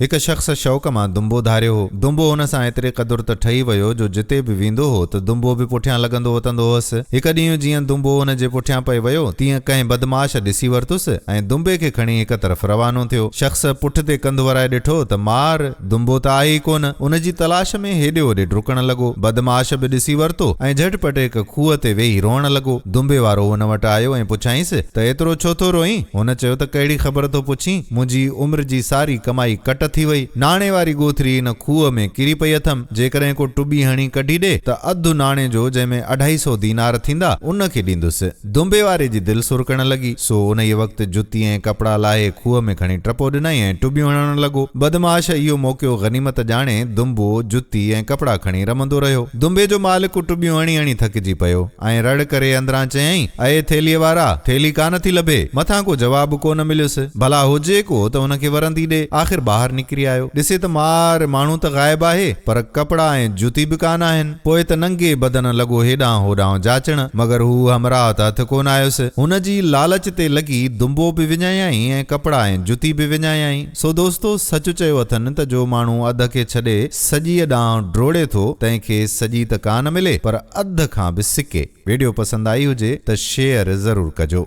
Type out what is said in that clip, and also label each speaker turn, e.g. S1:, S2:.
S1: एक शख्स शौक़ मां दुंबो धारियो हो। दुंबो हुन सां एतिरे क़दुरु त ठही वियो जो जिते बि वेंदो हो त दुंबो बि पुठियां लॻंदो वतंदो हुअसि। हिकु ॾींहुं जीअं दुंबो हुन जे पुठियां पए वियो तीअं कंहिं बदमाश ॾिसी वरितुसि ऐं दुंबे खे खणी हिक तरफ़ रवानो थियो। शख्स पुठ ते कंधु वराए ॾिठो त मार दुंबो त आहे ई कोन। उन जी तलाश में हेॾे होॾे डुकण लॻो। बदमाश बि ॾिसी वरितो ऐं झटिपट हिक खूह ते वेही रोअण लॻो। दुंबे वारो हुन वटि आयो ऐं पुछाईंसि त एतिरो छो थो रोईं? हुन चयो त कहिड़ी ख़बर थो पुछीं, मुंहिंजी उमिरि जी सारी कमाई कट थी वई। नाणे वारी गोथरी इन खूह में किरी पई अथमि। जेकॾहिं को टुॿी हणी कढी ॾे त अधु नाणे जो जंहिंमें 250 दीनार थींदा उन खे ॾींदुसि। दुंबे वारे जी दिलि सुरकण लॻी। सो उन वक़्तु जुती ऐं कपिड़ा लाहे खूह में खणी टपो ॾिनई ऐं टुॿियूं हणण लॻो। बदमाश इहो मौक़ियो गनीमत ॼाणे दुंबो जुती ऐं कपिड़ा खणी रमंदो रहियो। दुंबे जो मालिक टुॿियूं हणी हणी थकिजी पियो ऐं रड़ करे अंदरां चयईं, अए थेलीअ वारा, थेली कान थी लभे। मथां को जवाब कोन मिलियुसि। भला हुजे को त हुन खे वरंदी ॾे। आख़िर ॿाहिरि निकिरी आयो। ॾिसे त मार माण्हू त ग़ाइब आहे पर कपिड़ा ऐं जुती बि कान आहिनि। पोइ त नंगे बदन लॻो हेॾां होॾां जाचण, मगर हू हमराह त हथ कोन आयुसि। हुन जी लालच ते लॻी दुंबो बि विञायई ऐं कपिड़ा ऐं जुती बि विञायई। सो दोस्तो, सच चयो अथनि त जो माण्हू अध खे छॾे सॼीअ ॾांहुं डोड़े थो तंहिंखे सॼी त कान मिले पर अध खां बि सिके। वीडियो पसंदि आई हुजे त शेयर ज़रूरु कजो।